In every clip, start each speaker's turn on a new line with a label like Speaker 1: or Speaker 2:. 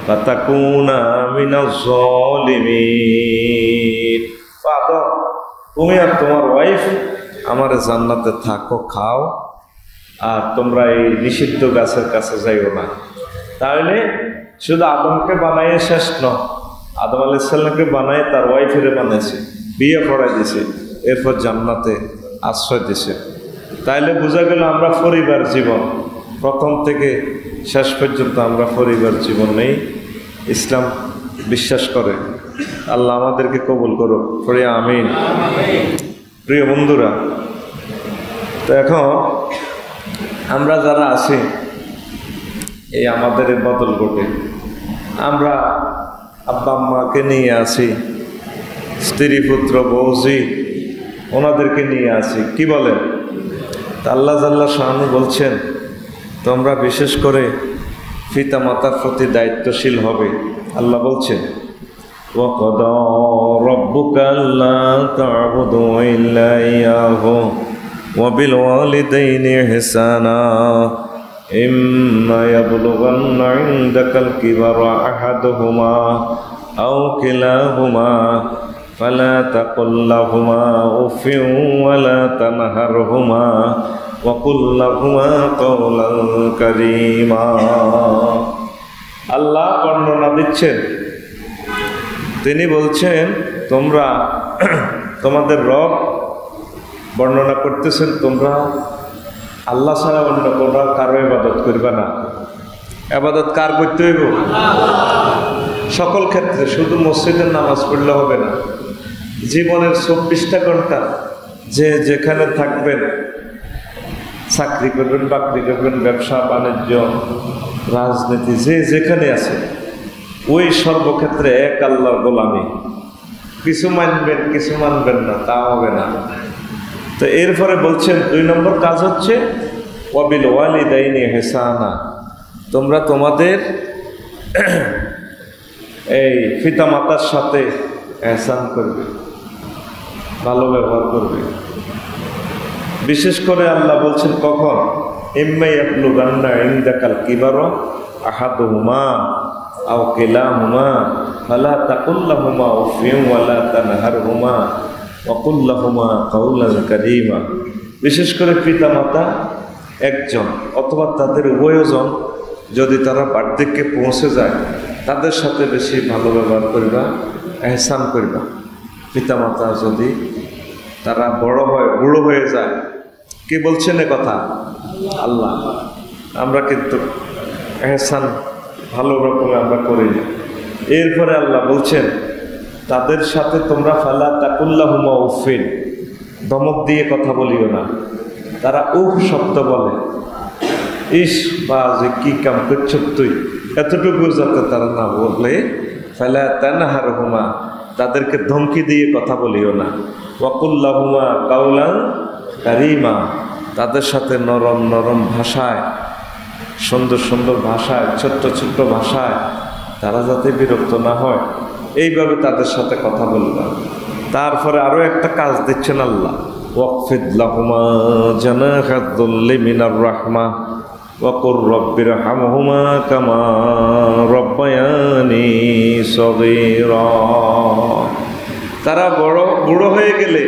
Speaker 1: ফাতাকুনা মিনাজ জালিমিন। আদম, তুমি আর তোমার ওয়াইফ আমার জান্নাতে থাকো, খাও, আর তোমরা এই নিষিদ্ধ গাছের কাছে যাইও না। তাহলে শুধু আদমকে বানাইয়ে শেষ নয়, আদম আলাইহিস সালামকে বানায় তার ওয়াইফেরে বানাইছে, বিয়ে পড়াই দিছে, এরপর জান্নাতে আশ্রয় দিছে। তাইলে বোঝা গেল আমরা পরিবার জীবন, প্রথম থেকে শেষ পর্যন্ত আমরা পরিবার জীবন নেই। ইসলাম বিশ্বাস করে। আল্লাহ আমাদেরকে কবুল করো, পড়ে আমিন। প্রিয় বন্ধুরা, তো এখন আমরা যারা আছি, এই আমাদের বদল ঘটে, আমরা আব্বা আম্মাকে নিয়ে আসি, স্ত্রী পুত্র বৌজি ওনাদেরকে নিয়ে আসি, কি বলেন? আল্লাহ জাল্লা শানু বলছেন তোমরা বিশেষ করে পিতা মাতার প্রতি দায়িত্বশীল হবে। আল্লাহ বলছেন ওয়াকাদা রাব্বুকা আল্লা তা'বুদু ইল্লা ইয়াহু ওয়া বিল ওয়ালিদাইনি ইহসানা ইম্মা ইয়াবলুগান্না ইনদাকাল কিবারা আহাদুহুমা আও কিলাহুমা ফালা তাকুল লাহুমা উফিন ওয়া লা তানহারহুমা ওয়া কুল লাহুমা কাওলান কারীমা। আল্লাহ বর্ণনা দিচ্ছেন, তিনি বলছেন তোমরা তোমাদের রব বর্ণনা করতেছেন, তোমরা আল্লাহ ছাড়া অন্য কোনো কারো ইবাদত করবে না। ইবাদত কার করতে হইব? সকল ক্ষেত্রে, শুধু মসজিদের নামাজ পড়লে হবে না। জীবনের 24টা ঘন্টা যে যেখানে থাকবেন, চাকরি করবেন, বাকরি করবেন, ব্যবসা বাণিজ্য, রাজনীতি, যে যেখানে আছে, ওই সর্বক্ষেত্রে এক আল্লাহর গোলামি। কিছু মানবেন, কিছু মানবেন না, তা হবে না। তো এরপরে বলছেন 2 নম্বর কাজ হচ্ছে ওয়াবিল ওয়ালিদাইনি ইহসানা, তোমরা তোমাদের এই পিতা মাতার সাথে ইহসান করবে, ভালো ব্যবহার করবে। বিশেষ করে আল্লাহ বলছেন কখন? ইম্মা ইয়াবলুগান্না ইনদাকাল কিবারা আহাদুহুমা আও কিলাহুমা ফালা তাকুল লাহুমা উফিন ওয়া লা তানহারহুমা ওয়া কুল লাহুমা কাওলান কারীমা। বিশেষ করে পিতা মাতা একজন অথবা তাদের উভয়জন যদি তারা বার্ধক্যে পৌঁছে যায়, তাদের সাথে বেশি ভালো ব্যবহার করবা, ইহসান করবা। পিতা মাতা যদি তারা বড় হয়, বুড়ো হয়ে যায়, কে বলছেন এ কথা? আল্লাহ। আমরা কিন্তু ইহসান ভালো রকমে আমরা করি না। এরপরে আল্লাহ বলছেন তাদের সাথে তোমরা ফালা তাকুল লাহুমা উফিন, ধমক দিয়ে কথা বলিও না। তারা উফ শব্দ বলে, ইস বা যে কি কাম করছ তুই, এতটুকু যাতে তারা না বলে। ফালা তানহারহুমা, তাদেরকে ধমকি দিয়ে কথা বলিও না। ওয়া কুল লাহুমা কাওলান কারীমা, তাদের সাথে নরম নরম ভাষায়, সুন্দর সুন্দর ভাষায়, ছোট্ট ছোট্ট ভাষায়, তারা যাতে বিরক্ত না হয়, এইভাবে তাদের সাথে কথা বলবা। তারপরে আরও একটা কাজ দিচ্ছেন আল্লাহ, ওয়াকফিদ লাহুমা জানাহাদ যুল্লি মিনার রাহমা ওয়া কুর রব্বিরহামহুমা কামা রব্বায়ানি সগীরা। তারা বুড়ো হয়ে গেলে,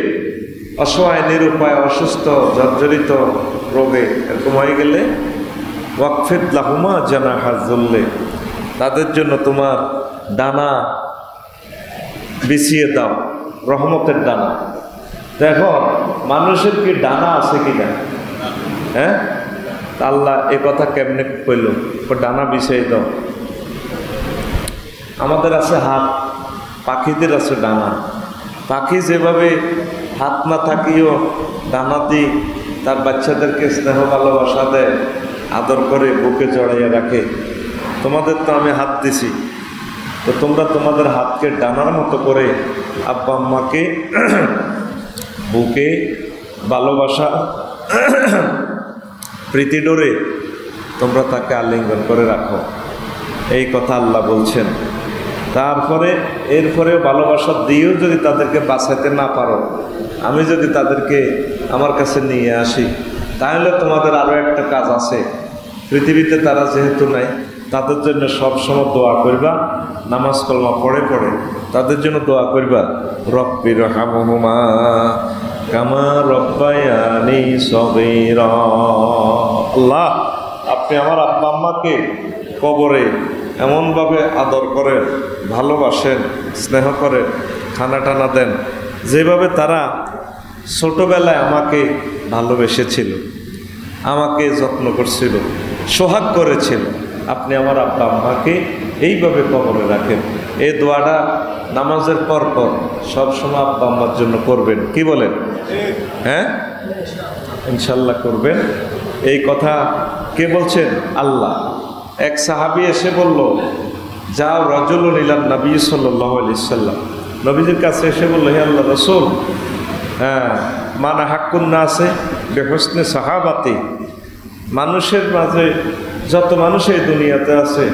Speaker 1: অসহায়, নিরুপায়, অসুস্থ, জর্জরিত রোগে এরকম হয়ে গেলে, ওয়াকফিদ লাহুমা জানাহাদ যুল্লি, তাদের জন্য তোমার ডানা বিছিয়ে দাও, রহমতের ডানা। দেখো মানুষের কি ডানা আছে কিনা? হ্যাঁ, আল্লাহ এ কথা কেমনে কইল? ডানা বিছিয়ে দাও। আমাদের আছে হাত, পাখিদের আছে ডানা। পাখি যেভাবে হাত না থাকিও ডানা দিয়ে তার বাচ্চাদেরকে স্নেহ ভালোবাসা দেয়, আদর করে বুকে জড়াইয়া রাখে, তোমাদের তো আমি হাত দিছি, তো তোমরা তোমাদের হাতকে ডানার মতো করে আব্বা আম্মাকে বুকে ভালোবাসা প্রীতি ডোরে তোমরা তাকে আলিঙ্গন করে রাখো, এই কথা আল্লাহ বলছেন। তারপরে এরপরে ভালোবাসা দিয়েও যদি তাদেরকে বাঁচাইতে না পারো, আমি যদি তাদেরকে আমার কাছে নিয়ে আসি, তাহলে তোমাদের আরও একটা কাজ আছে। পৃথিবীতে তারা যেহেতু নাই, তাদের জন্য সবসময় দোয়া করবা, নামাজ কলমা পড়ে পড়ে তাদের জন্য দোয়া করবা, রব্বি রহমহুমা কামা রব্বায়ানি সগীরা। আল্লাহ, আপনি আমার আব্বা আম্মাকে কবরে এমনভাবে আদর করেন, ভালোবাসেন, স্নেহ করেন, খানা টানা দেন, যেভাবে তারা ছোটবেলায় আমাকে ভালোবেসেছিল, আমাকে যত্ন করছিল, সোহাগ করেছিল। আপনি আমার আব্বা আম্মাকে এইভাবে কবরে রাখেন। এই দোয়াটা নামাজের পর পর সবসময় আব্বা আম্মার জন্য করবেন। কি বলেন? হ্যাঁ, ইনশাল্লাহ করবেন। এই কথা কে বলছেন? আল্লাহ। এক সাহাবী এসে বলল, যাও রাজুলুন ইলান নবী সাল্লাল্লাহু আলাইহি সাল্লাম, নবীজির কাছে এসে বলল, হে আল্লাহ রাসূল, হ্যাঁ, মানা হাক্কুন নাসে বিহুসনি সাহাবাতি, মানুষের মাঝে যত মানুষ এই দুনিয়াতে আছে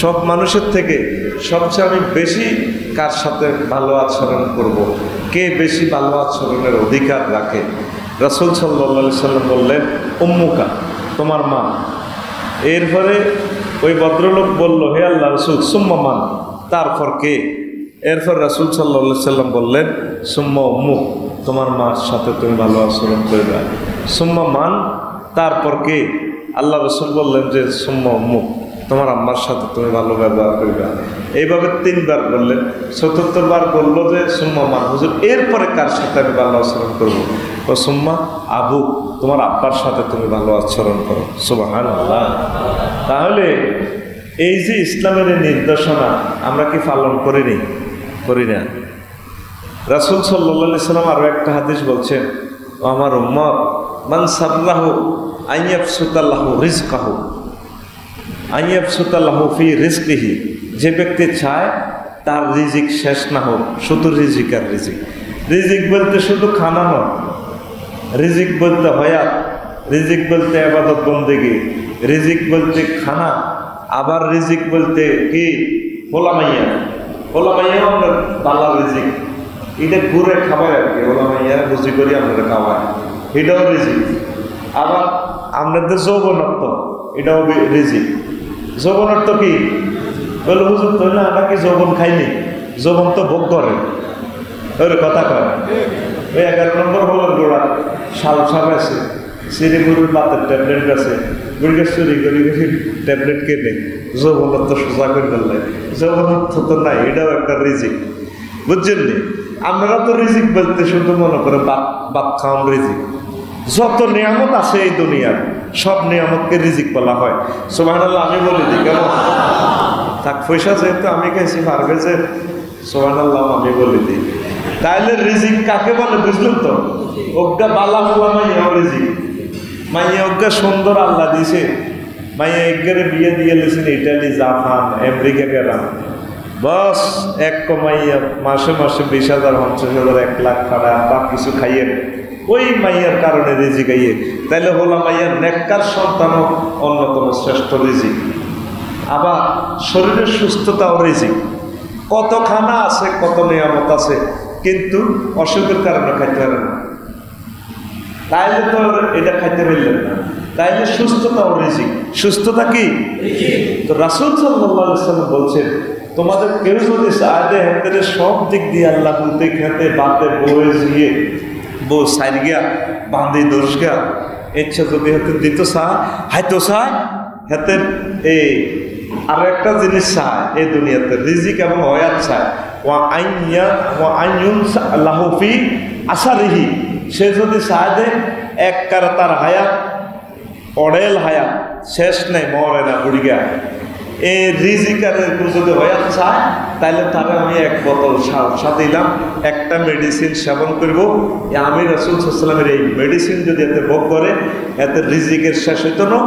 Speaker 1: সব মানুষের থেকে সবচেয়ে আমি বেশি কার সাথে ভালো আচরণ করব, কে বেশি ভালো আচরণের অধিকার রাখে? রাসূল সাল্লাল্লাহু আলাইহি সাল্লাম বললেন, উম্মুকা, তোমার মা। এরপরে ওই ভদ্রলোক বলল, হে আল্লাহ রাসূল, সুম্মা মান, তারপর কে? এরপর রাসূল সাল্লাল্লাহু আলাইহি সাল্লাম বললেন, সুম্মা উম্মুক, তোমার মার সাথে তুমি ভালো আচরণ করবে। সুম্মা মান, তারপর কে? আল্লাহ রাসূল বললেন যে সুম্মা উম্মুক, তোমার আম্মার সাথে তুমি ভালো ব্যবহার করবে। এইভাবে 3 বার বললেন। 74 বার বললো যে সুম্মা মান, হুজুর এরপরে কার সাথে আমি ভালো আচরণ করবো? ও সুম্মা আবু, তোমার আব্বার সাথে তুমি ভালো আচরণ করো। সুবহানাল্লাহ। তাহলে এই যে ইসলামের নির্দেশনা আমরা কি পালন করিনি? করি না। রাসূল সাল্লাল্লাহু আলাইহি সাল্লাম আরো একটা হাদিস বলছেন, আমার উম্মত মান সাবরাহু আইয়াবসুতাল্লাহু রিজকাহু আইয়াবসুতাল্লাহু ফি রিজকিহি, যে ব্যক্তি চায় তার রিজিক শেষ না হোক। শুধু রিজিক আর রিজিক। রিজিক বলতে শুধু খানা নয়, রিজিক বলতে হয়াত, রিজিক বলতে ইবাদত বন্দেগী, রিজিক বলতে খানা, আবার রিজিক বলতে কি হোলামাইয়া। হোলামাইয়া আমরা বালা রিজিক, এটা ঘুরে খাবার আর কি। হোলামাইয়া রুজি করি আমরা খাওয়াই, এটাও রিজিক। আবার আমাদের যৌবনত্ব, এটাও রিজিক। যৌবনত্ব কি বলে? হুজুর তো না, নাকি যৌবন খাইনি, যৌবন তো ভোগ করে, ওর কথা কয়। ওই 11 নম্বর হলের গোড়া শাল সাপ আছে, সিঁড়ি গরুর পাতের ট্যাবলেট আছে, গুড়িকে চুরি করি ট্যাবলেট কেনে যৌবনত্ব সোজা করে ফেললে। যৌবনত্ব তো নাই, এটাও একটা রিজিক, বুঝছেন নি? আমরা তো রিজিক বলতে শুধু মনে করে বাপ খাওয়ান রিজিক। যত নিয়ামত আছে এই দুনিয়ার সব নিয়ামতকে রিজিক বলা হয়। সুবহানাল্লাহ। আমি বলি দিই কেন? থাক, পয়সা যেহেতু আমি খাইছি পারবে যে, সুবহানাল্লাহ আমি বলি দিই। তাইলে রিজিক কাকে বলে বুঝলেন তো? অজ্ঞা বালা ফুলা মাইয়া রিজিক। মাইয়া অজ্ঞা সুন্দর আল্লাহ দিছে, মাইয়া একগারে বিয়ে দিয়ে লিছেন ইটালি, জাপান, আমেরিকা গেলাম, বস এক কমাইয়া মাসে মাসে 20,000, 50,000, 1 লাখ টাকা বা কিছু খাইয়ে ওই মাইয়ার কারণে রিজিক আইয়ে। তাইলে হলো মাইয়ার নেককার সন্তানও অন্যতম শ্রেষ্ঠ রিজিক। আবার শরীরের সুস্থতাও রিজিক। কত খানা আছে, কত নিয়ামত আছে, কিন্তু অসুখের কারণে খাইতে পারে না, তাইলে তো এটা খাইতে পারলেন না। তাইলে সুস্থতাও রিজিক। সুস্থতা কি? তো রাসূল সাল্লাল্লাহু আলাইহি ওয়াসাল্লাম বলছেন, তোমাদের কেউ যদি চাইলে হাতের সব দিক দিয়ে আল্লাহ বলতে খেতে বাতে বয়ে দিয়ে বউ সাইড গিয়া বাঁধে দোষ গা ইচ্ছা যদি হাতে দিত চায়, হাইতো চায় হাতের এই আর একটা জিনিস চায় এই দুনিয়াতে, রিজিক এবং হয়াত চায়। লাহুফি আসারিহি, সে যদি চায় দে এক কারা তার হায়াত অড়েল হায়াত শেষ নেই, মরে না বুড়িগা, এই রিজিকারের যদি হয়াত চায় তাহলে তারা আমি 1 বোতল সাথে দিলাম, একটা মেডিসিন সেবন করবো। আমি রাসূল সাল্লাল্লাহু আলাইহি ওয়াসাল্লামের এই মেডিসিন যদি এতে ভোগ করে, এতে রিজিকের শেষ হইতো না,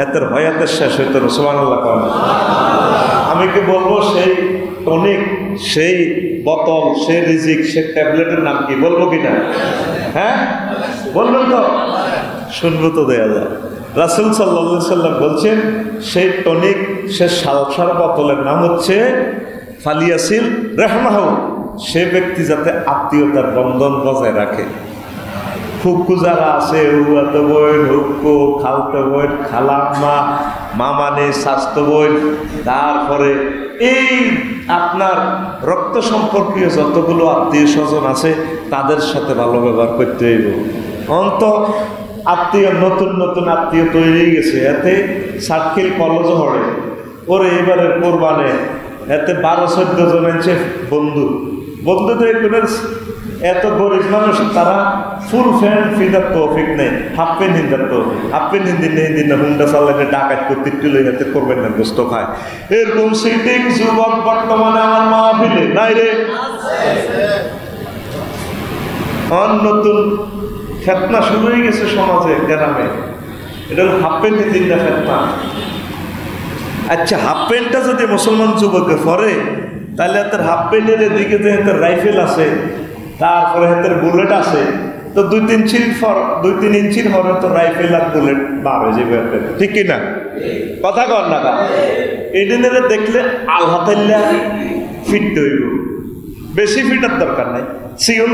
Speaker 1: এতের হয়াতের শেষ হইতো না। সুবহানাল্লাহ। আমি কি বলবো সেই টনিক, সেই বোতল, সেই রিজিক, সেই ট্যাবলেটের নাম কি বলবো কিনা? হ্যাঁ বলবেন তো? শুনবো তো, দেয়া যায়। রাসূল সাল্লাল্লাহু আলাইহি ওয়াসাল্লাম বলছেন, সেই টনিক, সে সালসার বোতলের নাম হচ্ছে ফালিয়াসিল রাহমাহু, সে ব্যক্তি যাতে আত্মীয়তার বন্ধন বজায় রাখে। ফুকু যারা আছে, হুয়াতো বোন, হুক্কু, খালতো বোন, খালাম্মা, মামানে, স্বাস্থ্য বোন, তারপরে এই আপনার রক্ত সম্পর্কীয় যতগুলো আত্মীয় স্বজন আছে তাদের সাথে ভালো ব্যবহার করতে হইব। অন্ত আত্মীয় নতুন নতুন আত্মীয় তৈরি হয়ে গেছে, এতে সাতখিল কলেজ হরে ওরে এবারের কোরবানে এতে 12-14 জন আছে বন্ধু। বন্ধুদের এত গরিব মানুষ, তারা ফুল প্যান্ট ফিদার তৌফিক নেই, হাফ প্যান্ট হিন্দার তৌফিক, হাফ প্যান্ট হিন্দি নেই, দিন না হুন্ডা চালালে ডাকাত করতে তুলে হাতে করবেন না, গোস্ত খায়। এরকম সিটিং যুবক বর্তমানে আমার মাহফিলে নাই রে। নতুন ফেতনা শুরু হয়ে গেছে সমাজে, গ্রামে। এটা হলো হাফ প্যান্ট দিন না ফেতনা। আচ্ছা, হাফ প্যান্টটা যদি মুসলমান যুবকে পরে, তাহলে হাতের হাফ প্যান্টের দিকে যে হাতের রাইফেল আছে, তারপরে হাতের বুলেট আছে, তো 2-3 ইঞ্চির হরে তো রাইফেল আর বুলেট বার হয়ে যাবে, ঠিক কিনা? কথা কর না কা? এদিনের দেখলে আলহাতাল্লা ফিট হইব, বেশি ফিটার দরকার নাই।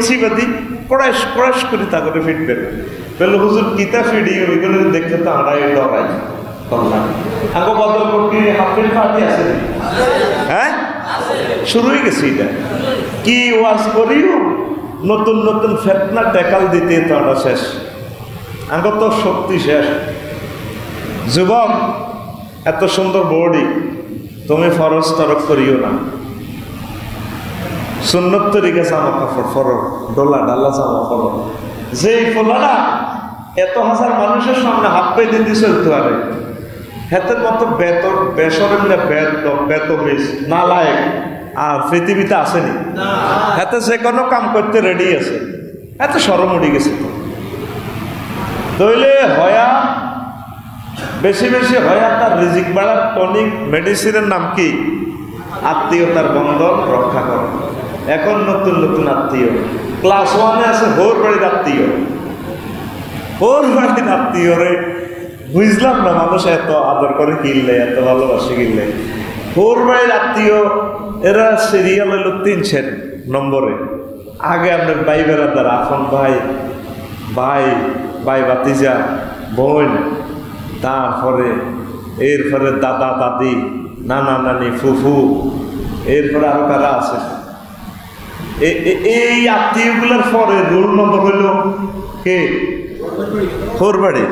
Speaker 1: সিবাদি ক্রাশ ক্রাশ করে তা করে ফিটবে। বললো হুজুর কিতা ফিডি, ওইগুলো দেখলে তো আমরাই ডরাই। আগে বদল করতে হাফ প্যান্ট পার্টি আছে, হ্যাঁ শুরু হয়ে গেছে। এটা কি ওয়াজ করিও, নতুন নতুন ফেতনা টেকাল দিতে তো আমরা শেষ, আগে তো শক্তি শেষ। যুবক, এত সুন্দর বডি, তুমি ফরজ তরক করিও না। সুন্নত তরিকা জামা কাপড় ফরো, ডোলা ডালা জামা ফরো। যেই ফোলাটা এত হাজার মানুষের সামনে হাত পাই দিতে চলতে পারে, হেতের মতো বেসরম বেতমিজ নালায়ক আর পৃথিবীতে আসেনি। হাতে যে কোনো কাম করতে রেডি আছে, এত সরম উঠে গেছে। তইলে হয়া বেশি বেশি হয়া তার রিজিক বাড়ার টনিক মেডিসিনের নাম কি? আত্মীয়তার বন্ধন রক্ষা করা। এখন নতুন নতুন আত্মীয়, ক্লাস 1-এ আছে হোর বাড়ির আত্মীয়। হোর বাড়ির আত্মীয় রে বুঝলাম না, মানুষ এত আদর করে কিনলে, এত ভালোবাসে কিনলে। হোর বাড়ির আত্মীয় এরা সিরিয়াল হইল 3 নম্বরে। আগে আপনার ভাই বেড়াদার, আপন ভাই, ভাই ভাই ভাতিজা, বোন, তারপরে এরপরে দাদা দাদি, নানা নানি, ফুফু, এরপরে আরো কারা আছে। এই আত্মীয়গুলোর পরে রোল নম্বর হইল কে? হোর বাড়ি।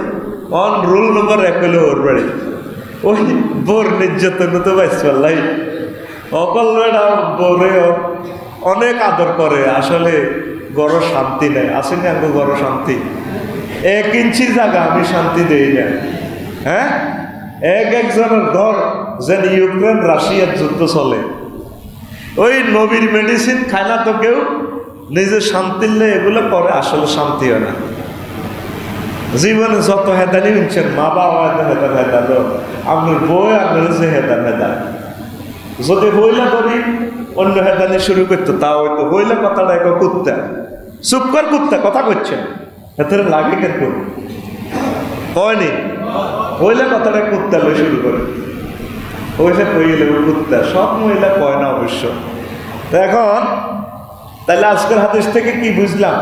Speaker 1: রোল নম্বর 1 হইল হোর বাড়ি। ওই বোর নির্যাতন তো পাইছাল্লাই, অকল বেড়া বোরে অনেক আদর করে, আসলে গড় শান্তি নেই। আসেনি আঙ্গো গড় শান্তি? 1 ইঞ্চি জায়গা আমি শান্তি দেই না। হ্যাঁ, একজনের ঘর যেন ইউক্রেন রাশিয়ার যুদ্ধ চলে। ওই নবীর মেডিসিন খায় না তো কেউ, নিজের শান্তির লে এগুলো করে, আসলে শান্তি হয় না। জীবনে যত হেদানি শুনছেন, মা বাবা হেদান, আপনার বই আপনার যে হেদান। যদি হইলা করি অন্য হেদানি শুরু করতো, তাও হয়তো হইলা কথাটা এক কুত্তা, চুপ কর কুত্তা, কথা করছেন, এতে লাগে কেন হয়নি? হইলা কথাটা কুত্তা লই শুরু করে, ওইসে কইলে কুত্তা। সব মহিলা কয় না অবশ্য। তো এখন তাহলে আজকের হাদিস থেকে কি বুঝলাম?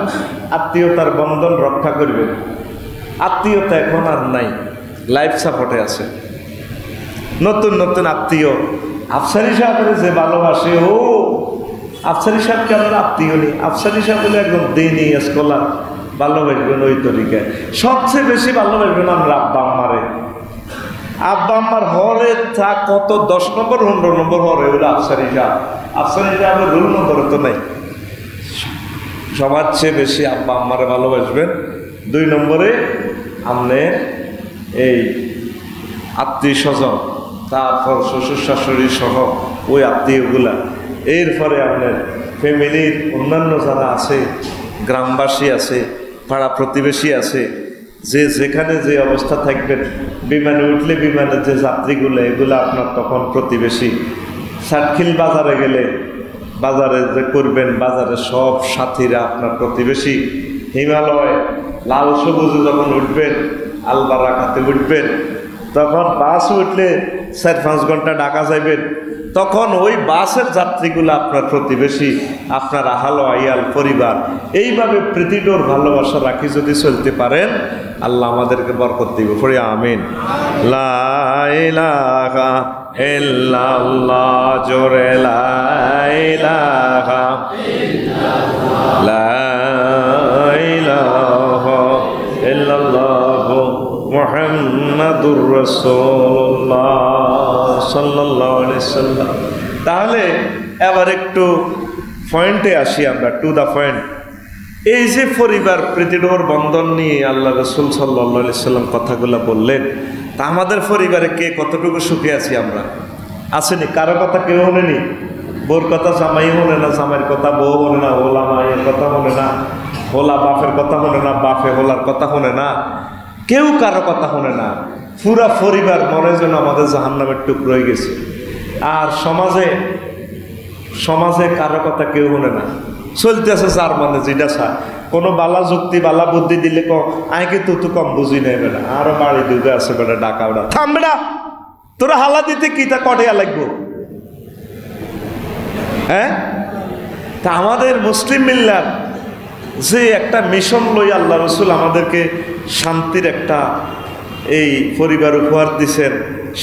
Speaker 1: আত্মীয়তার বন্ধন রক্ষা করবে। আত্মীয়তা এখন আর নাই, লাইফ সাপোর্টে আছে। নতুন নতুন আত্মীয়, আফসারি সাহেবের যে ভালোবাসে, ও আফসারি সাহেবকে আপনার আত্মীয় নেই। আফসারি সাহেব বলে একদম দিনই স্কলার, ভালোবাসবেন ওই তরিকায়। সবচেয়ে বেশি ভালোবাসবেন আমরা আব্বা আম্মারে। আব্বা আম্মার হরে তা কত 10 নম্বর 15 নম্বর হরে ওরা আফসারি সাহেব। আফসারি সাহেবের রোল নম্বরে তো নাই। সবার চেয়ে বেশি আব্বা আম্মারে ভালোবাসবেন। 2 নম্বরে আপনি এই আত্মীয় স্বজন, তারপর শ্বশুর শাশুড়ি সহ ওই আত্মীয়গুলা, এরপরে আপনার ফ্যামিলির অন্যান্য যারা আছে, গ্রামবাসী আছে, পাড়া প্রতিবেশী আছে, যে যেখানে যে অবস্থা থাকবেন, বিমানে উঠলে বিমানের যে যাত্রীগুলো, এগুলো আপনার তখন প্রতিবেশী। সাতখিল বাজারে গেলে বাজারে যে করবেন, বাজারে সব সাথীরা আপনার প্রতিবেশী। হিমালয় লাল সবুজে যখন উঠবেন, আলবারাকাতে উঠবেন, তখন বাস উঠলে 4-5 ঘন্টা ঢাকা যাইবেন, তখন ওই বাসের যাত্রীগুলো আপনার প্রতিবেশী, আপনার আহাল আয়াল পরিবার, এইভাবে প্রীতিডোর ভালোবাসা রাখি যদি চলতে পারেন, আল্লাহ আমাদেরকে বরকত দিব। পড়ি আমিন। লা ইলাহা ইল্লাল্লাহ, জোরে লা ইলাহা ইল্লাল্লাহ, লা ইলাহা ইল্লাল্লাহ মুহাম্মাদুর রাসূলুল্লাহ সাল্লাল্লাহু আলাইহি ওয়াসাল্লাম। তাহলে এবার একটু পয়েন্টে আসি আমরা, টু দ্য পয়েন্ট। এই যে পরিবার প্রীতিডোর বন্ধন নিয়ে আল্লাহ রাসূল সাল্লাল্লাহু আলাইহি ওয়াসাল্লাম কথাগুলো বললেন, তা আমাদের পরিবারে কে কতটুকু সুখে আছি আমরা? আসেনি? কারো কথা কেউ শোনেনি? বউর কথা জামাই শোনে না, জামাইয়ের কথা বউ শোনে না, হোলা মায়ের কথা শোনে না, হোলা বাপের কথা শোনে না, বাপে হোলার কথা শোনে না, কেউ কারো কথা শোনে না। পুরা পরিবার মনে যেন আমাদের জাহান্নামের টুকরো হয়ে গেছে। আর সমাজে কারো কথা কেউ শোনে না, চলতেছে যার মানে যেটা চায়। কোনো বালা যুক্তি বালা বুদ্ধি দিলে আইকে তো কম বুঝি নেই বেটা, আরো বাড়ি দুগে আছে বেটা, ডাকা বেটা, থাম বেটা, তোরা হালা দিতে কি তা কটিয়া লাগবো? হ্যাঁ, তা আমাদের মুসলিম মিল্লার যে একটা মিশন লই আল্লাহ রসুল আমাদেরকে শান্তির একটা এই পরিবার উপহার দিছেন,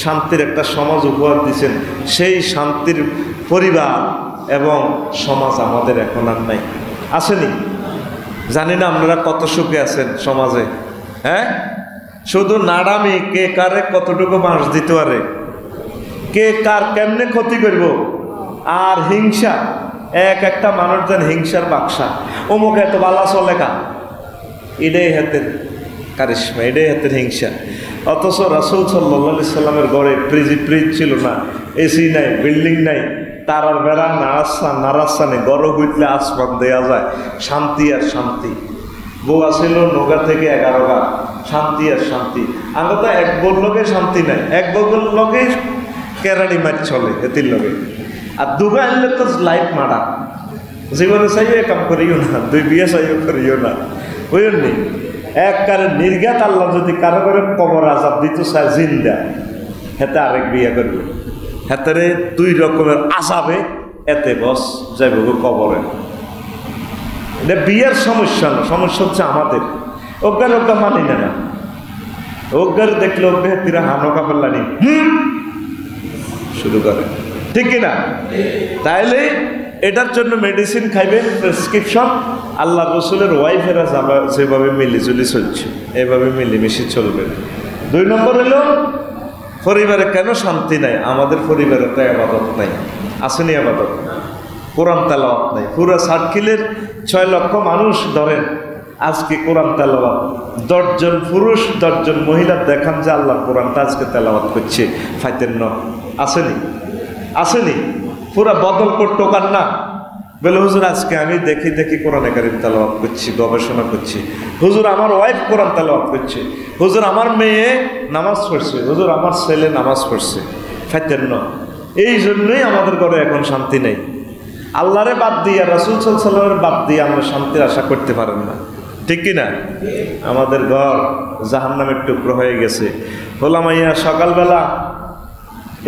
Speaker 1: শান্তির একটা সমাজ উপহার দিছেন, সেই শান্তির পরিবার এবং সমাজ আমাদের এখন আর নাই। আসেনি? জানি না আপনারা কত সুখে আছেন সমাজে। হ্যাঁ, শুধু নাড়ামি, কে কারে কতটুকু বাঁশ দিতে পারে, কে কার কেমনে ক্ষতি করব, আর হিংসা। একটা মানুষ যেন হিংসার বাক্সা, অমুক এত বালা চলে কা, এটাই হাতের কারিশমা, এটাই হাতের হিংসা। অথচ রাসূল সাল্লাল্লাহু আলাইহি সাল্লামের ঘরে ফ্রিজ ছিল না, এসি নাই, বিল্ডিং নাই, তারার বেড়া নারাস্তা নেই, গরম উঠলে আসমান দেওয়া যায়, শান্তি আর শান্তি। বউ আসিল নৌকা থেকে 11 গা, শান্তি আর শান্তি। আমরা তো এক বউর লগে শান্তি নাই, এক বউর লগে কেরানি মাছ চলে, এতির লগে। আর দুগা আনলে তো লাইফ মারা, জীবনে চাইও কাম করিও না, দুই বিয়ে চাইও করিও না, বুঝলেন? এক কারে নির্ঘাত আল্লাহ যদি কারো করে কবর আজাব দিত চায় জিন্দা, হেতে আরেক বিয়ে করবে, হেতারে 2 রকমের আজাবে এতে বস যাইব কবরে। এটা বিয়ের সমস্যা না, সমস্যা হচ্ছে আমাদের অজ্ঞা মানি না। অজ্ঞার দেখলে অজ্ঞা হেতিরা হানো কাপড়লানি শুরু করে, ঠিক কিনা? তাইলে এটার জন্য মেডিসিন খাইবেন, প্রেসক্রিপশন। আল্লাহ রসুলের ওয়াইফেরা যেভাবে মিলিজুলি চলছে, এভাবে মিলেমিশে চলবে। 2 নম্বর হলো পরিবারে কেন শান্তি নাই? আমাদের পরিবারে তো আবাদত নাই। আসেনি আবাদত? কোরআন তেলাওয়াত নাই। পুরো সার্কিলের 6 লক্ষ মানুষ ধরেন, আজকে কোরআন তেলাওয়াত 10 জন পুরুষ 10 জন মহিলা দেখান যে আল্লাহ কোরআনটা আজকে তেলাওয়াত করছে, ফাইতেন ন। আসেনি? পুরা বদল টোকার না বলে, হুজুর আজকে আমি দেখি কোরআনে কারিম তেলাওয়াত করছি, গবেষণা করছি। হুজুর আমার ওয়াইফ কোরআন তেলাওয়াত করছে, হুজুর আমার মেয়ে নামাজ পড়ছে, হুজুর আমার ছেলে নামাজ পড়ছে, ফাইতেন ন। এই জন্যই আমাদের ঘরে এখন শান্তি নেই। আল্লাহরে বাদ দিয়ে, রাসূল সাল্লাল্লাহু আলাইহি ওয়াসাল্লামের বাদ দিয়ে আমরা শান্তির আশা করতে পারেন না, ঠিক কিনা? আমাদের ঘর জাহান্নামের টুকরো হয়ে গেছে। হোলামাইয়া সকালবেলা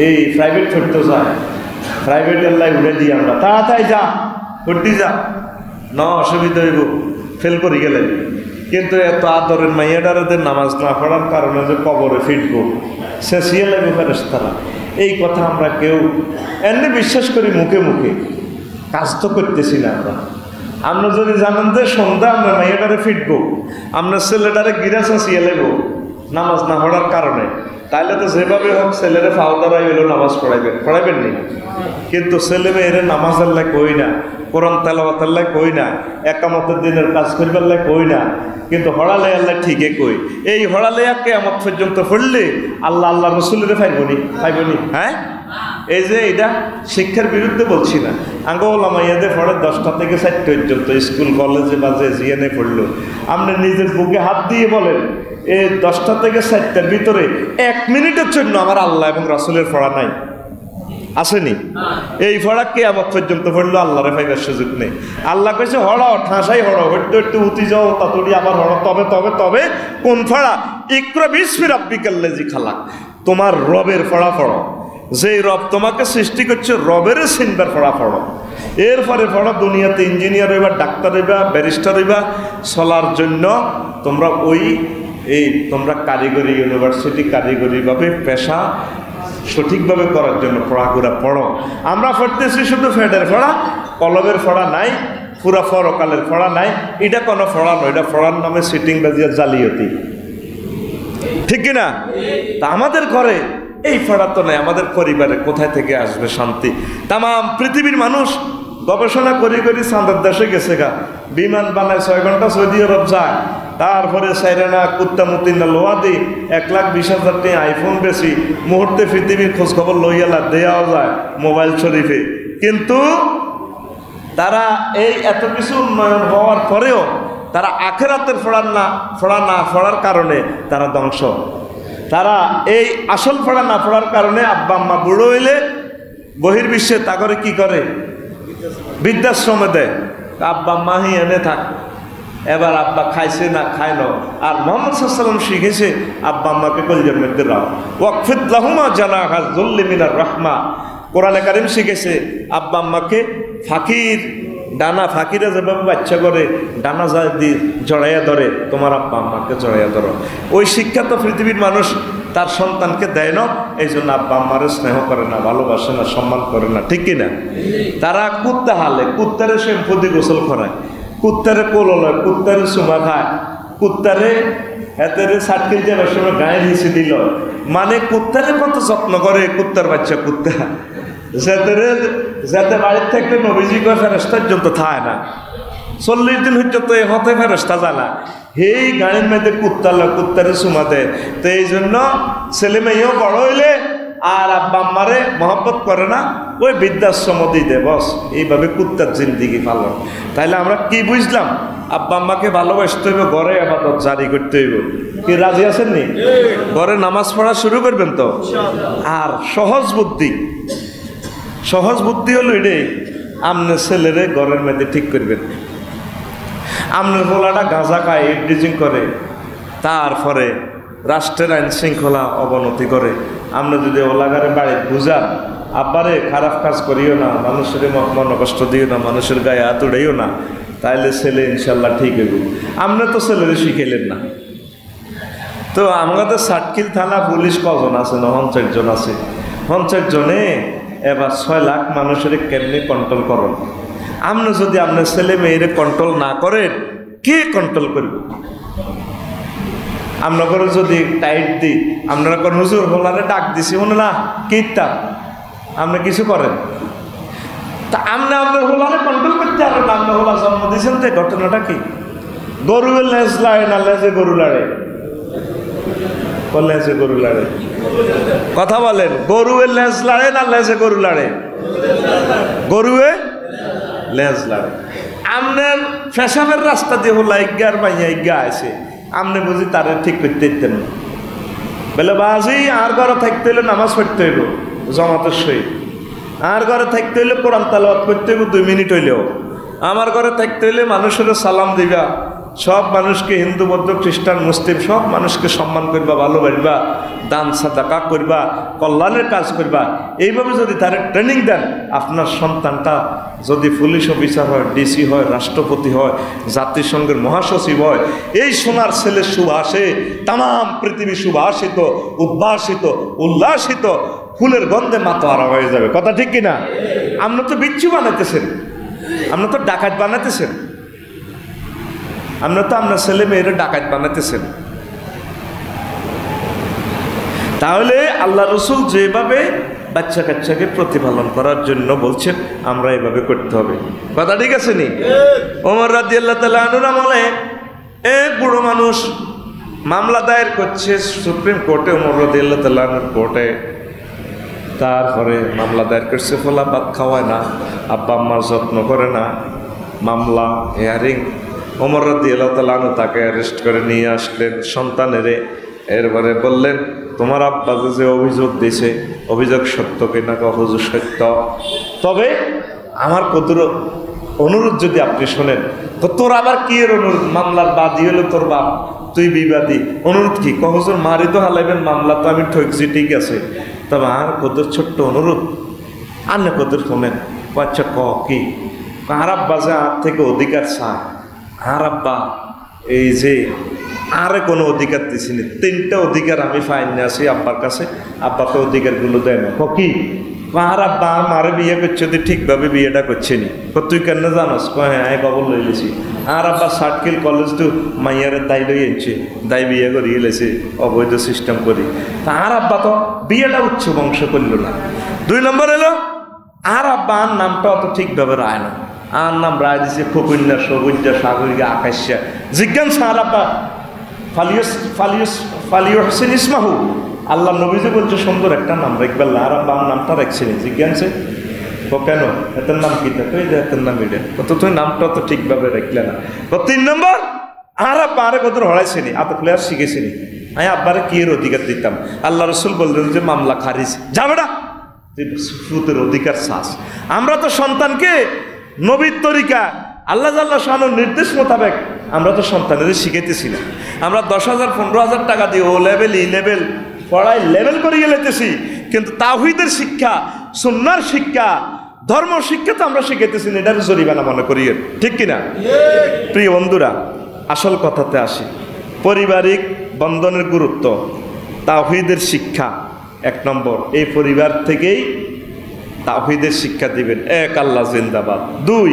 Speaker 1: এই প্রাইভেট পড়তে যায়, প্রাইভেটের লাই উড়ে দিই আমরা, তাড়াতাড়ি যা পড়তে যা, না অসুবিধা হইব, ফেল করে গেলে। কিন্তু এত আদরের মাইয়াডারদের নামাজ না পড়ার কারণে যে কবরে ফিটবো, সে সিয়ে লাগবে ফেরেশতারা। এই কথা আমরা কেউ এমনি বিশ্বাস করি মুখে মুখে, কাজ তো করতেছি না আমরা। আমরা যদি জানেন যে সন্ধ্যা আমরা মাইয়াডারে ফিটবো, আমরা ছেলেটারে গিরাসা সিয়ে লাগবো নামাজ না পড়ার কারণে, তাইলে তো যেভাবে হোক ছেলেরে ফাউদারাই হইলো নামাজ পড়াইবেন নি। কিন্তু ছেলে মেয়েরে নামাজ আল্লাহ কই না, কোরআন তেলাওয়াত আল্লাহ কই না, একামতের দিনের কাজ করবে আল্লাহ কই না, কিন্তু হড়ালে আল্লাহ ঠিকই কই। এই হড়ালে কিয়ামত পর্যন্ত পড়লে আল্লাহ রসুলের পাইবনি। হ্যাঁ, এই যে এটা শিক্ষার বিরুদ্ধে বলছি না। আঙ্গলামাইয়াদের পড়ে 10টা থেকে 4টা পর্যন্ত স্কুল কলেজে বা যে জিএনএ পড়লো, আপনি নিজের বুকে হাত দিয়ে বলেন এই 10টা থেকে 4টার ভিতরে 1 মিনিটের জন্য আমার আল্লাহ এবং রাসূলের পড়া নাই? আসেনি? এই পড়া কিয়ামত পর্যন্ত পড়লো আল্লাহরে পাইবার সুযোগ নেই। আল্লাহ কইছে হড় ঠাঁসাই হড়, হইতে একটু উঠি যাও তাড়াতাড়ি আবার হড়। তবে কোন পড়া? ইকরা বিসমি রাব্বিকাল্লাযী খালাক, তোমার রবের পড়া পড়ো। যে রব তোমাকে সৃষ্টি করছে রবের চিনবার পড়ো। এরপরে পড়ো দুনিয়াতে ইঞ্জিনিয়ার হইবা, ডাক্তার হইবা, ব্যারিস্টার হইবা, চলার জন্য তোমরা তোমরা কারিগরি ইউনিভার্সিটি কারিগরিভাবে পেশা সঠিকভাবে করার জন্য পড়াগুড়া পড়ো। আমরা পড়তেছি শুধু ফেডের পড়া, কলমের পড়া নাই, পুরা ফরকালের পড়া নাই। এটা কোনো পড়া নয়, এটা পড়ার নামে সিটিং বাজিয়া জালিয়াতি, ঠিক কিনা? তা আমাদের ঘরে এই পড়া তো নাই, আমাদের পরিবারে কোথায় থেকে আসবে শান্তি? তাম পৃথিবীর মানুষ গবেষণা করি চাঁদের দেশে গেছে গা, বিমান বানায় 6 ঘন্টা সৌদি আরব যায়, তারপরে সাইরেনা কুত্তামুতিনা লোয়া দিই 1,20,000 টাকা আইফোন বেশি, মুহূর্তে পৃথিবীর খোঁজখবর লইয়ালা দেওয়াও যায় মোবাইল শরীফে। কিন্তু তারা এই এত কিছু উন্নয়ন হওয়ার পরেও তারা আখেরাতের পড়ার কারণে তারা ধ্বংস। তারা এই আসল পড়া না পড়ার কারণে আব্বা আম্মা বুড়ো হইলে বহির্বিশ্বে তা করে কি করে, বৃদ্ধাশ্রমে দেয়। আব্বা আম্মা হি এনে থাক, এবার আব্বা খাইছে না খায় না। আর মোহাম্মদ সাল্লাল্লাহু আলাইহি ওয়াসাল্লাম শিখেছে আব্বা আম্মাকে কলজের মধ্যে রাখ, ওয়াকফিদ লাহুমা জানাহা যুল্লি মিনার রাহমা। কোরআনে কারীম শিখেছে আব্বা আম্মাকে ফাকির ডানা, ফাকিরা যেভাবে বাচ্চা করে ডানা দিয়ে জড়াইয়া ধরে, তোমার আব্বা আম্মাকে জড়াইয়া ধরো। ওই শিক্ষা তো পৃথিবীর মানুষ তার সন্তানকে দেয় না, এই জন্য আব্বা আম্মারে স্নেহ করে না, ভালোবাসে না, সম্মান করে না, ঠিক কিনা? তারা কুত্তা হালে, কুত্তারে শ্যাম্পু দিয়ে গোসল করায়, কুত্তারে কোল লয়, কুত্তারে চুমা খায়, কুত্তারে এতেরে সাটকিল যাবার সময় গায়ে হিসে দিল। মানে কুত্তারে কত যত্ন করে কুত্তার বাচ্চা কুত্তা, যাতে বাড়ির থেকে নবীজি কয় ফেরেশতা পর্যন্ত থায় না, 40 দিন হচ্ছে তো এই হতে ফেরেশতা জানা, এই গাড়ির মধ্যে কুত্তারে চুমা দেয়। তো এই জন্য ছেলে মেয়েও বড় হইলে আর আব্বা আম্মারে মহব্বত করে না, ওই বৃদ্ধাশ্রম দিয়ে বস, এইভাবে কুত্তার জিন্দিগি পালন। তাইলে আমরা কি বুঝলাম? আব্বা আম্মাকে ভালোবাসতে হইব, ঘরে ইবাদত জারি করতে হইব। কি রাজি আছেন নি? ঘরে নামাজ পড়া শুরু করবেন তো। আর সহজ বুদ্ধি হলো এটাই, আপনার ছেলেরে ঘরের মধ্যে ঠিক করবেন। আপনার পোলাটা গাঁজা খায়, এড্রিজিং করে, তারপরে রাষ্ট্রের আইন শৃঙ্খলা অবনতি করে। আমরা যদি ওলাগারে বাড়ি বুঝান, আব্বারে খারাপ কাজ করিও না, মানুষের মন কষ্ট দিও না, মানুষের গায়ে হাত উড়াইও না, তাইলে ছেলে ইনশাল্লাহ ঠিক হইব। আমরা তো ছেলেরে শিখাইলেন না। তো আমাদের সাতকিল থানা পুলিশ কজন আছে না? 50 জন আছে। 50 জনে এবার 6 লাখ মানুষের কেমনি কন্ট্রোল করেন? আপনি যদি আপনার ছেলে মেয়েরে কন্ট্রোল না করেন, কে কন্ট্রোল করবে? আমরা করে যদি টাইট দিই, আপনারা কোন হুজুর হোলারে ডাক দিছি মনে না কীর্তাম, আপনি কিছু করেন তা আপনি আপনার হোলারে কন্ট্রোল করতে পারেন। আপনি হোলা জন্ম দিয়েছেন, তো ঘটনাটা কি? গরুর লেজ লাড়ে না লেজে গরু লাড়ে? লেজে গরু লাড়ে। কথা বলেন, গরুয়ের লেজ লাড়ে না লেজে গরু লাড়ে? গরুয়ে লেজ লাড়ে। আপনার ফেসাবের রাস্তা দিয়ে হলো ইজ্ঞার বাইয়া ইজ্ঞা আছে, আপনি বুঝি তারা ঠিক করতে দিতেন না। বলে বাজি আর ঘরে থাকতে হইলে নামাজ পড়তে হইব জমাতের সহিত, আর ঘরে থাকতে হইলে কোরআন তালাওয়াত করতে হইব 2 মিনিট হইলেও, আমার ঘরে থাকতে হইলে মানুষের সালাম দিবা, সব মানুষকে হিন্দু বৌদ্ধ খ্রিস্টান মুসলিম সব মানুষকে সম্মান করবা, ভালোবাসবা, দান সাদাকা করবা, কল্যাণের কাজ করবা। এইভাবে যদি তারা ট্রেনিং দেন, আপনার সন্তানটা যদি পুলিশ অফিসার হয়, ডিসি হয়, রাষ্ট্রপতি হয়, জাতিসংঘের মহাসচিব হয়, এই সোনার ছেলে সুভাষে তাম পৃথিবী সুভাষিত, উদ্ভাসিত, উল্লাসিত, ফুলের গন্ধে মাতোয়ারা হয়ে যাবে। কথা ঠিক কিনা? আপনার তো বিচ্ছু বানাইতেছেন, আপনার তো ডাকাত বানাইতেছেন, আপনার তো আপনার ছেলে মেয়েরা ডাকাত বানাইতেছেন। তাহলে আল্লাহ রসুল যেভাবে বাচ্চা কাচ্চাকে প্রতিপালন করার জন্য বলছেন, আমরা এভাবে করতে হবে। কথা ঠিক আছে নি? ওমর রাদিয়াল্লাহু তাআলা আনহুর আমলে এক বুড়ো মানুষ মামলা দায়ের করছে সুপ্রিম কোর্টে, ওমর রাদিয়াল্লাহু তাআলা আনহুর কোর্টে। তারপরে মামলা দায়ের করছে, ফলা ভাত খাওয়ায় না, আব্বা আম্মার যত্ন করে না, মামলা হিয়ারিং। ওমর রাদিয়াল্লাহু তাআলা আনহু তাকে অ্যারেস্ট করে নিয়ে আসলেন সন্তানেরে। এরপরে বললেন, তোমার আব্বা যে অভিযোগ দিয়েছে, অভিযোগ সত্য কিনা? হুজুর সত্য, তবে আমার কতর অনুরোধ যদি আপনি শোনেন। তো তোর আবার কি এর অনুরোধ? মামলার বাদী হলো তোর বাপ, তুই বিবাদী, অনুরোধ কি? হুজুর মারি তো হালাইবেন, মামলা তো আমি ঠকছি, ঠিক আছে, তবে আর কদর ছোট্ট অনুরোধ, আর না কদর শোনেন, আচ্ছা ক কি আর আব্বা যে আর থেকে অধিকার চায়, আর আব্বা এই যে আরে কোনো অধিকার দিছিনি, 3টা অধিকার আমি ফাইন নিয়ে আসি আব্বার কাছে, আব্বাকে অধিকারগুলো দেয় না। কি আর আব্বা মারে বিয়ে করছে, তুই ঠিকভাবে বিয়েটা করছে নি, তুই কেন জানাস? হ্যাঁ কবল লই লেছি। আর আব্বা সার্টকিল কলেজ তো মাইয়ারের দায় লই আনছে, দায় বিয়ে করিয়ে লেছে অবৈধ সিস্টেম করি। আর আব্বা তো বিয়েটা উচ্চ বংশ করলো না। 2 নম্বর এলো আর আব্বা আর নামটা অত ঠিকভাবে রায় না, আর নাম রায় দিছে খকুন্যা, সগুঞ্জা, সাগরিকা, আকাশ্যা। জিজ্ঞাসা আর আব্বা ফালিও হোসেন ইসমাহু, আল্লাহ নবীজি বলছে সুন্দর একটা নাম রাখবে, আর আব্বা নামটা রাখছেনি। জিজ্ঞাসা ও কেন, এতের নাম কি? এতের নাম এটা কত, তুই নামটা তো ঠিকভাবে রাখলে না। 3 নম্বর আর আব্বা আরে কত হড়াইছেনি, আত প্লেয়ার শিখেছিনি, আমি আব্বারে কি এর অধিকার দিতাম? আল্লাহ রসুল বললেন যে মামলা খারিজ, যাবে না সুদের অধিকার চাস। আমরা তো সন্তানকে নবীর তরিকা আল্লাহ জাল্লাহ শাহর নির্দেশ মোতাবেক আমরা তো সন্তানের শিখাইতেছি না। আমরা 10,000 15,000 টাকা দিয়ে ও লেভেল ই লেভেল পড়াই লেভেল করিয়ে লেতেছি, কিন্তু তাওহীদের শিক্ষা, সুন্নাহর শিক্ষা, ধর্ম শিক্ষা তো আমরা শিখাইতেছি না। এটার জরিমানা মনে করি, ঠিক কিনা? প্রিয় বন্ধুরা, আসল কথাতে আসি। পারিবারিক বন্ধনের গুরুত্ব, তাওহীদের শিক্ষা 1 নম্বর। এই পরিবার থেকেই তাওহীদের শিক্ষা দিবেন। 1 আল্লাহ জিন্দাবাদ। 2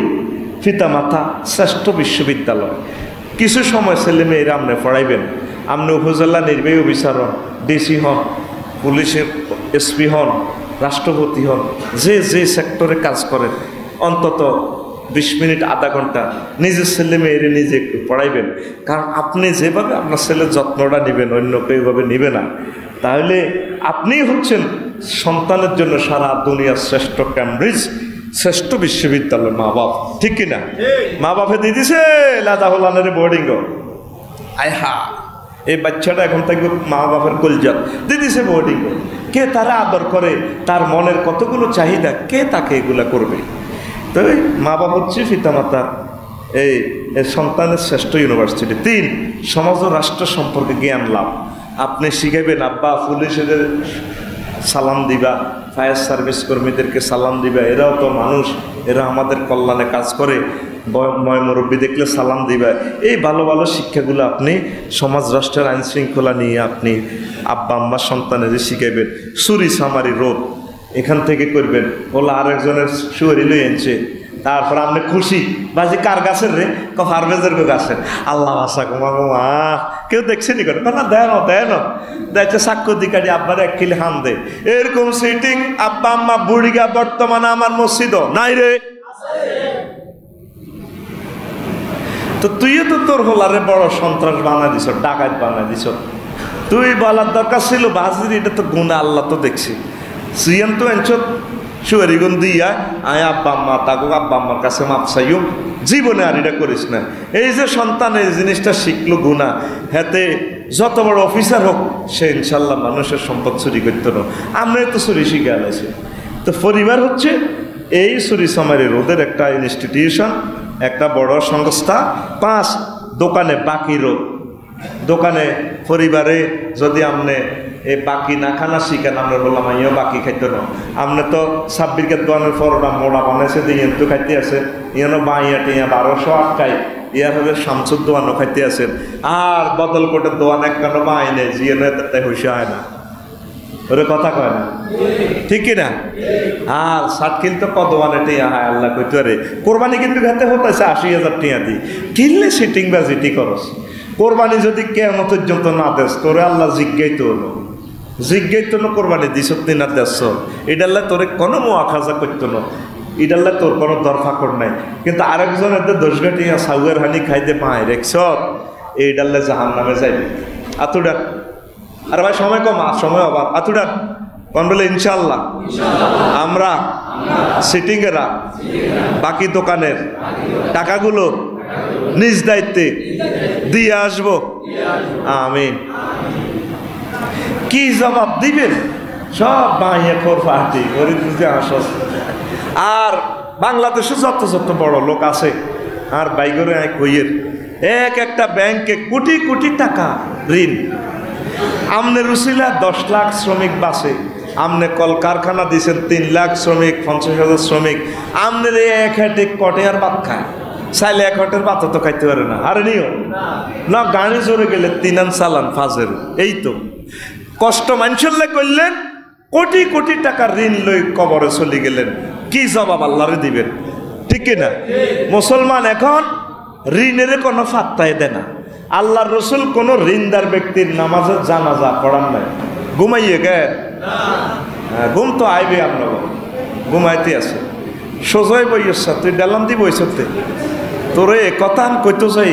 Speaker 1: পিতামাতা শ্রেষ্ঠ বিশ্ববিদ্যালয়। কিছু সময় ছেলে মেয়েরা আপনি পড়াইবেন, আপনি উপজেলা নির্বাহী অফিসার হন, ডিসি হন, পুলিশের এসপি হন, রাষ্ট্রপতি হন, যে যে সেক্টরে কাজ করেন, অন্তত 20 মিনিট আধা ঘন্টা নিজের ছেলে মেয়েরে নিজে একটু পড়াইবেন। কারণ আপনি যেভাবে আপনার ছেলের যত্নটা নেবেন, অন্য কেউভাবে নেবে না। তাহলে আপনি হচ্ছেন সন্তানের জন্য সারা দুনিয়ার শ্রেষ্ঠ ক্যামব্রিজ, শ্রেষ্ঠ বিশ্ববিদ্যালয় মা বাপ, ঠিক কিনা? মা বাপে দিয়ে দিছে লাদাহুলানের বোর্ডিং, আয় হা এই বাচ্চাটা এখন থাকবে মা বাপের কলজাত, দিয়ে দিছে বোর্ডিং। কে তারা আদর করে, তার মনের কতগুলো চাহিদা, কে তাকে এগুলা করবে? তো মা বাপ হচ্ছে পিতামাতার এই সন্তানের শ্রেষ্ঠ ইউনিভার্সিটি। 3 সমাজ ও রাষ্ট্র সম্পর্কে জ্ঞান লাভ। আপনি শিখাইবেন আব্বা পুলিশের সালাম দিবা, ফায়ার সার্ভিস কর্মীদেরকে সালাম দিবা, এরাও তো মানুষ, এরা আমাদের কল্যাণে কাজ করে, ময় মুরব্বী দেখলে সালাম দিবা। এই ভালো ভালো শিক্ষাগুলো আপনি সমাজ রাষ্ট্রের আইন শৃঙ্খলা নিয়ে আপনি আব্বা আম্মার সন্তানের শিখাইবেন। চুরি চামারি রোধ এখান থেকে করবেন। বলে আরেকজনের শুয়ারি লই আনছে, তারপর আপনি খুশি বাজি কার গাছের রে, ফারভেজের গাছের। আল্লাহ আশা কুমা কুমা কেউ দেখছেনি করে না, দেন দেন দেখছে সাক্ষ্য দিকারি আব্বার 1 কিলো হাম দে। এরকম সিটিং আব্বা আম্মা বুড়িগা বর্তমানে আমার মসজিদ নাই রে। তো তুইও তো তোর হোলারে বড় সন্ত্রাস বানাই দিছ, ডাকাত বানাই দিছ। তুই বলার দরকার ছিল বাজির এটা তো গুণা, আল্লাহ তো দেখছি। সিয়ান তো এনছ শুয়ারিগুন দিয়া আয় আব্বা আম্মা তাকে আব্বা আম্মার কাছে মাপ চাইও, জীবনে আর এটা করিস না। এই যে সন্তান এই জিনিসটা শিখলো গুণা, হাতে যত বড় অফিসার হোক সে ইনশাল্লাহ মানুষের সম্পদ চুরি করতে না। আমরা তো চুরি শিখে আলাইছি। তো পরিবার হচ্ছে এই চুরি চামারি রোধের একটা ইনস্টিটিউশন, একটা বড় সংস্থা। 5 দোকানে বাকি রোধ। দোকানে পরিবারে যদি আপনি এই বাকি না খানা শিখেন, আমরা বললাম আমিও বাকি খাইতে না। আপনি তো 26 দোকানের পরোটা মোড়া বানাইছে দিয়ে তো খাইতে আছে, ইয়ানো বাইয়া টিয়া 1200 আটকাই, ইয়ার হলে শামসুর দোয়ানো খাইতে আছেন। আর বদল কোটের দোয়ান এক কেন বাই নেই, জিয়ানো তাই হুশে হয় না, ওরে কথা কয় না, ঠিক কিনা? আর ষাট কিনতে কদওয়ানে টিয়া হয় আল্লাহ কইতে রে। কোরবানি কিন্তু ঘাতে হতেছে 80,000 টিয়া দিই, কিনলে সিটিং বা জিটি করস। কোরবানি যদি কেমন পর্যন্ত না দেস, তোরে আল্লাহ জিজ্ঞাইতো না কোরবানি দিস না দেশ, এটাল্লা তোরে কোনো মোয়াখাজা করতো না, এটাল্লা তোর কোনো দরফাকর নাই। কিন্তু আরেকজনের দোষঘাটিয়া সাউয়ের হানি খাইতে পায় রেখছ, এইডাল্লা জাহান নামে যাইবে। আতুডান আর ভাই সময় কম, সময় অভাব। আতুডান কোন বলে ইনশাল্লাহ আমরা সিটিংয়েরা বাকি দোকানের টাকাগুলো নিজ দায়িত্বে দিয়ে আসবো। আমিন। কি জবাব দিবেন? সব বাইয়ে খোর পার্টি গরিব বুঝে আসস। আর বাংলাদেশে যত যত বড় লোক আছে আর বাইগরে কইয়ের একটা ব্যাংকে কোটি কোটি টাকা ঋণ। আমনে রুসিলা 10 লাখ শ্রমিক বাসে, আমনে কলকারখানা দিয়েছেন 3 লাখ শ্রমিক, 50,000 শ্রমিক, আমনের এক হাটে কটে আর ভাত খায়, চাইলে এক হাটের ভাত তো খাইতে পারে না। আরে নিও না, গাড়ি জোরে গেলে 3 আন চালান ফাজের। এই তো কষ্ট মানুষের করলেন, কোটি কোটি টাকার ঋণ লই কবরে চলে গেলেন, কি জবাব আল্লাহরে দিবেন? ঠিক কিনা? মুসলমান এখন ঋণের কোনো ফাত্তাই দেয় না। আল্লাহর রসুল কোন ঋণদার ব্যক্তির নামাজের জানাজা পড়ান নাই। ঘুমাইয়ে গে ঘুম তো আইবে, আপনার ঘুমাইতে আছে, সোজাই বইয়েছা, তুই ডালাম দি বইছতে তোরে কথা আমি কইতে চাই,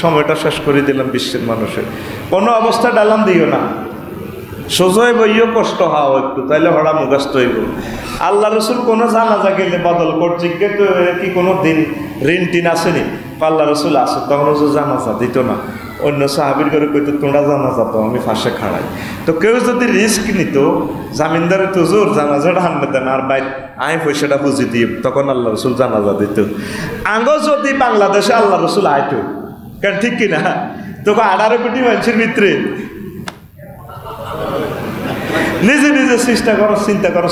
Speaker 1: সময়টা শেষ করে দিলাম বিশ্বের মানুষের। কোনো অবস্থা ডালাম দিও না, সোজাই বইও কষ্ট হওয়া একটু, তাইলে হড়া মুগাস্ত হইব। আল্লাহ রসুল কোনো জানাজা গেলে বদল করছে কি কোনো দিন ঋণ টিন আসেনি? আল্লাহ রসুল আসে, তখন জানাজা দিত না। অন্য সাহাবির করে কইতো তোমরা জানাজা তো আমি ফাঁসে খাড়াই। তো কেউ যদি রিস্ক নিত, জামিনদারে তো জোর জানাজাটা আনবে দেন, আর বাইর আমি পয়সাটা বুঝি দিই, তখন আল্লাহ রসুল জানাজা দিত। আঙ্গো যদি বাংলাদেশে আল্লাহ রসুল আইতো, কেন ঠিক কিনা? তোকে 18 কোটি মানুষের ভিতরে নিজে নিজে চেষ্টা করো, চিন্তা করো।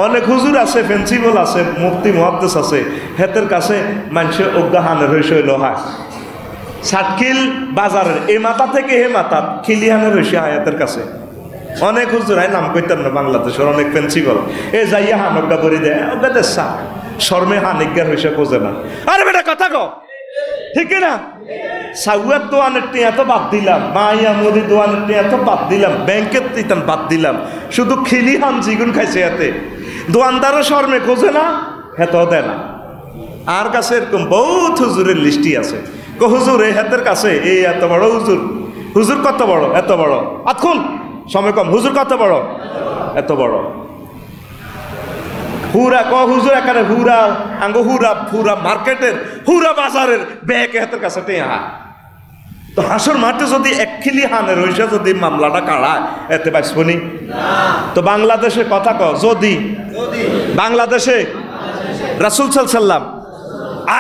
Speaker 1: অনেক হুজুর আছে, প্রিন্সিপাল আছে, মুফতি মুহাদ্দিস আছে, হেতের কাছে মানুষের অজ্ঞাহানের হয়েছে লোহা সাতখিল বাজারের এ মাথা থেকে হে মাথা খিলিহানের হয়েছে হায়াতের কাছে। অনেক হুজুর নাম কইতাম না, বাংলাদেশের অনেক প্রিন্সিপাল এ যাইয়া হানজ্ঞা বরি দেয়, ওকে দেশা শর্মে হানিজ্ঞার হয়েছে কোজে না। আরে বেটা কথা কো, ঠিক না? সাগুয়ার দোয়ানের টিয়া তো বাদ দিলাম, মাইয়া মুদি দোয়ানের টিয়া তো বাদ দিলাম, ব্যাংকের তিতান বাদ দিলাম, শুধু খিলি হান জিগুন খাইছে এতে। দোয়ানদারও শর্মে খোঁজে না, হেতেও দেয় না। আর কাছে এরকম বহুত হুজুরের লিস্টি আছে। হুজুর এই হাতের কাছে এই এত বড় হুজুর, হুজুর কত বড়? এত বড়। আতকুল সময় কম, হুজুর কত বড়? এত বড়। হুরা ক হুজুর এখানে হুরা আঙ্গ হুরা পুরা মার্কেটের হুরা বাজারের ব্যাগ হাতের কাছে টেয়া। তো হাসর মাঠে যদি এক খিলি হানের হইসা যদি মামলাটা কাড়ায়, এতে পাইসনি। তো বাংলাদেশে কথা ক, যদি বাংলাদেশে রাসূল সাল্লাল্লাহু আলাইহি ওয়াসাল্লাম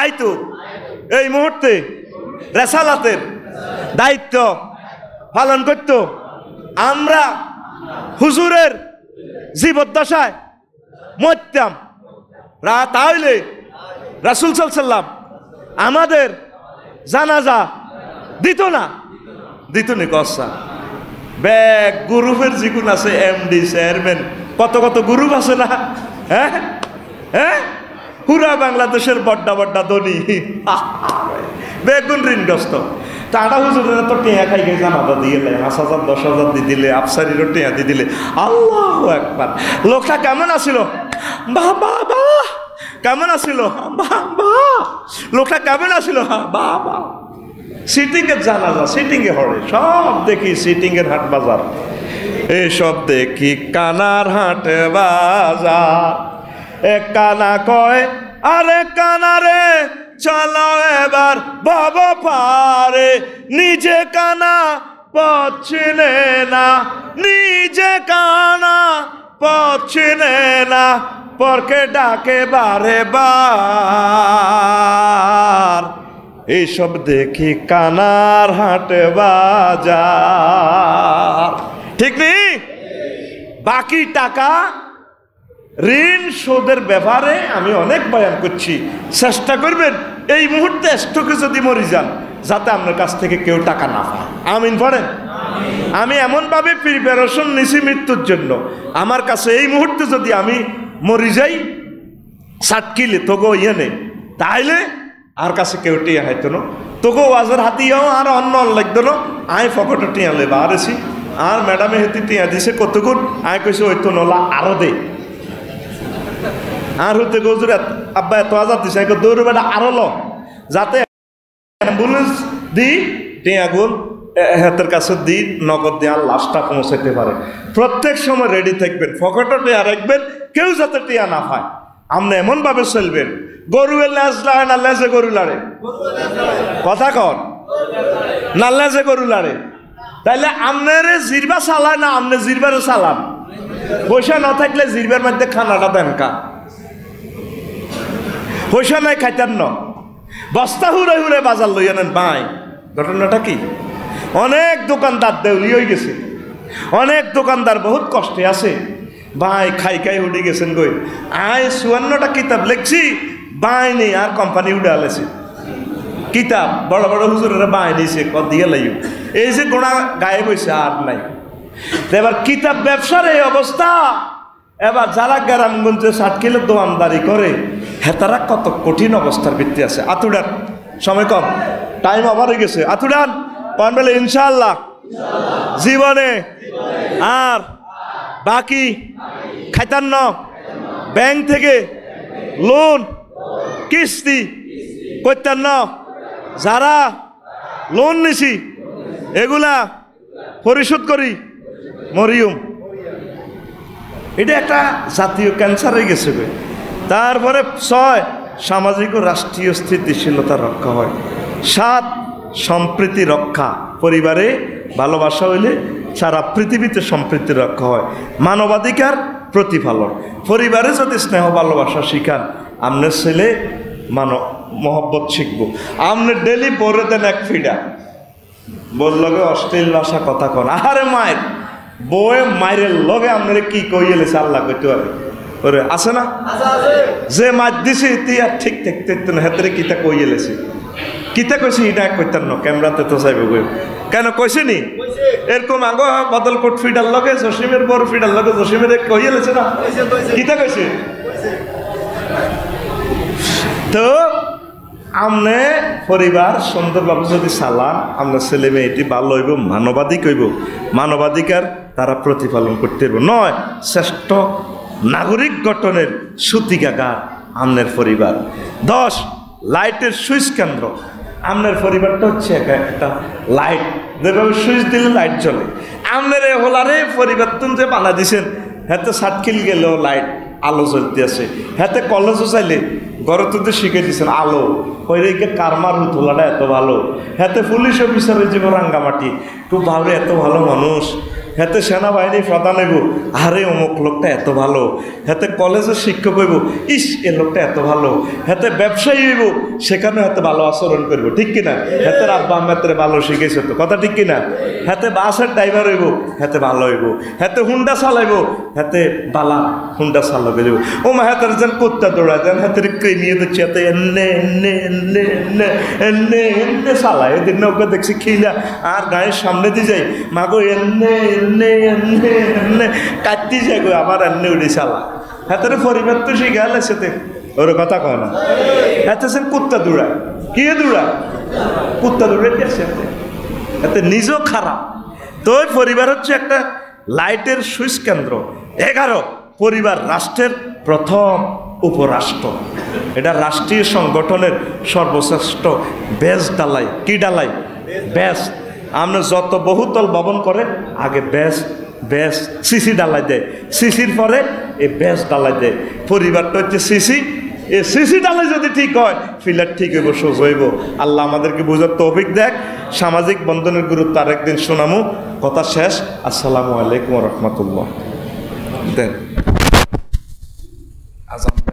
Speaker 1: আইতো, এই মুহূর্তে রেসালাতের দায়িত্ব পালন করত, আমরা হুজুরের জীবদ্দশায় মরতাম, তাহলে রাসূল সাল্লাল্লাহু আলাইহি ওয়াসাল্লাম আমাদের জানাজা দিত না? দিত নি? কসা ব্যাগ গ্রুপের জিগুন আছে, এমডি চেয়ারম্যান কত কত গ্রুপ আছে না? হ্যাঁ হ্যাঁ, পুরা বাংলাদেশের বড্ডা বড্ডা ধনী বেগুন ঋণগ্রস্ত। তারা হুজুরেরা তো টেয়া খাই গিয়ে জানাজা দিয়ে 5,000 10,000 দিয়ে দিলে, আফসারিরও টেয়া দিয়ে দিলে। আল্লাহু আকবার। লোকটা কেমন আছিল? বাবা বা কেমন আছিল? বাবা লোকটা কেমন আছিল? বাবা সিটিং এর জানাজা, সিটিং এ হরে সব দেখি, সিটিং এর হাট বাজার এসব দেখি, কানার হাট বাজার। এক কানা কয় আরে কানারে চলো এবার বাবা পারে, নিজে কানা পথ চিনে না, নিজে কানা পথ চিনে না, পরকে ডাকে বারে বার। এইসব দেখি কানার হাটে বাজার। ঠিক নেই? বাকি টাকা ঋণ শোধের ব্যাপারে আমি অনেক বয়ান করছি। চেষ্টা করবেন এই মুহূর্তে স্টকে যদি মরি যান, যাতে আপনার কাছ থেকে কেউ টাকা না পায়। আমিন পড়েন। আমি এমনভাবে প্রিপারেশন নিছি মৃত্যুর জন্য, আমার কাছে এই মুহূর্তে যদি আমি মরি যাই সাতকিলে তোগো ইয়ে নেই, তাইলে আর কাছে কেউ টিয়া হাইতো না, তোগো ওয়াজের হাতিয়াও আর অন্য লাগতো না। আয় ফকটে টিয়া লেবা আরেছি, আর ম্যাডামে হেতি টিয়া দিছে কতগুণ, আয় কইছে ওই তো নলা আরো দে। আর হতে গজুর আব্বা এত হাজার দিছে, দৌড় বেটা আরো ল, যাতে অ্যাম্বুলেন্স দি টিয়া গুণ হাতের কাছে দি নগদ দেওয়ার লাশটা পৌঁছাইতে পারে। প্রত্যেক সময় রেডি থাকবেন, ফকটে টিয়া রাখবেন, কেউ যাতে টিয়া না পায়। আপনি এমন ভাবে চলবেন, গরুয়ের লেজ লাড়ে না লেজে গরু লাড়ে? কথা কন না, লেজে গরু লাড়ে। তাইলে আপনার জিরবা চালায় না আপনি জিরবারে চালান? পয়সা না থাকলে জিরবার মধ্যে খানাটা দেন কা? পয়সা নাই খাইতেন না, বস্তা হুড়ে হুড়ে বাজার লই আনেন ভাই। ঘটনাটা কি? অনেক দোকানদার দেউলি হয়ে গেছে, অনেক দোকানদার বহুত কষ্টে আছে। ভাই খাই খাই উঠে গেছেন কই আয় 54টা কিতাব লিখছি বাই নেই আর কোম্পানি উঠে আলেছে কিতাব বড় বড় হুজুরেরা বাই নিয়েছে কত দিয়ে লাইও এই যে গোড়া গায়েব হয়েছে আর নাই। এবার কিতাব ব্যবসার এই অবস্থা। এবার যারা গ্রামগঞ্জে 60 কিলো দোয়ানদারি করে হেতারা কত কঠিন অবস্থার ভিত্তি আছে। আতুডান সময় কম, টাইম ওভার হয়ে গেছে। আতুডান কন বলে ইনশাআল্লাহ জীবনে আর বাকি খাইতান্ন ব্যাংক থেকে লোন কিস্তি করতেন না। যারা লোন নিছি এগুলা পরিশোধ করি মরিয়ম। এটা একটা জাতীয় ক্যান্সার হয়ে গেছে। তারপরে 6 সামাজিক ও রাষ্ট্রীয় স্থিতিশীলতা রক্ষা হয়। 7 সম্প্রীতি রক্ষা, পরিবারে ভালোবাসা হইলে সারা পৃথিবীতে সম্প্রীতি রক্ষা হয়। মানবাধিকার প্রতিফলন, পরিবারে যদি স্নেহ ভালোবাসা শিখান আপনার ছেলে মহব্বত শিখবো। আপনি ডেলি পরে দেন এক ফিডা বললগে অশ্লীল ভাষা কথা কন। আরে মায়ের বউয়ে মায়ের লগে আপনার কি কইলেছে আল্লাহ কইতে পারে ওরে আছে না? যে মাছ দিছে আর ঠিক থাকতে হাতের কিতা কইলেছে কিতা কইছে এটা কইতেন না ক্যামেরাতে তো চাইব কেন কইছে নি এরকম আগ বদলকোট ফিডার লগে জসিমের বড় ফিডার লগে জসিমের কইলেছে না কিতা কইছে? তো আমনে পরিবার সুন্দরভাবে যদি চালান আপনার ছেলে মেয়েটি ভালো হইব, মানবাধিক হইব। মানবাধিকার তারা প্রতিপালন করতে হইব। নয় শ্রেষ্ঠ নাগরিক গঠনের সূতিকাগার আমনের পরিবার। 10 লাইটের সুইচ কেন্দ্র। আমনের পরিবারটা হচ্ছে একটা লাইট, যেভাবে সুইচ দিলে লাইট জ্বলে। আমনের হোলারে পরিবর্তন যে বানা দিছেন হাতে 60 কিল গেলেও লাইট আলো জ্বলতে আছে। হাতে কলেজও চাইলে ঘরে তো শিখে দিচ্ছেন আলো ওই কারমার হুতলাটা এত ভালো। হাতে পুলিশ অফিসার হয়ে যাবো রাঙ্গামাটি খুব ভালো, এত ভালো মানুষ। হাতে সেনাবাহিনী প্রধান হইব, আরে অমুক লোকটা এত ভালো। হাতে কলেজের শিক্ষক হইব, ইস এ লোকটা এত ভালো। হাতে ব্যবসায়ী হইব, সেখানে হাতে ভালো আচরণ করব, ঠিক কিনা? হাতে আব্বা আম্মাতে ভালো শিখেছে তো, কথা ঠিক কিনা? হাতে বাসের ড্রাইভার হইব, হাতে ভালো হইব। হাতে হুন্ডা চালাইব, হাতে বালা হুন্ডা চালাবে যাব। ও মা হাতের যেন কুত্তা দৌড়া যেন হাতের ক্রেমিয়ে দিচ্ছে, হাতে এনে এনে এনে এনে এনে এনে চালায়। এদের নৌকা দেখছি খিলা আর গায়ের সামনে দিয়ে যাই মাগো এনে এনে এনে এনে কাটতে যায় গো আমার এনে উড়ে চালা। হাতের পরিবার তো শিখে গেলে সেতে ওর কথা কয় না। হাতে সে কুত্তা দৌড়ায়, কি দৌড়ায়? কুত্তা দৌড়ে গেছে হাতে নিজেও খারাপ। তো ওই পরিবার হচ্ছে একটা লাইটের সুইচ কেন্দ্র। 11 পরিবার রাষ্ট্রের প্রথম উপরাষ্ট্র। এটা রাষ্ট্রীয় সংগঠনের সর্বশ্রেষ্ঠ বেস ডালাই। কি ডালাই? বেস। আমরা যত বহুতল ভবন করে আগে বেস সিসি ডালাই দেয়, সিসির পরে এই বেস ডালাই দেয়। পরিবারটা হচ্ছে সিসি। এই সিসি ডালাই যদি ঠিক হয় ফিলার ঠিক হইব, সোজ হইব। আল্লাহ আমাদেরকে বুঝার তৌফিক দেখ। সামাজিক বন্ধনের গুরুত্ব আরেকদিন শোনামু। কথা শেষ। আসসালামু আলাইকুম রহমতুল্লাহ। দেন আজান।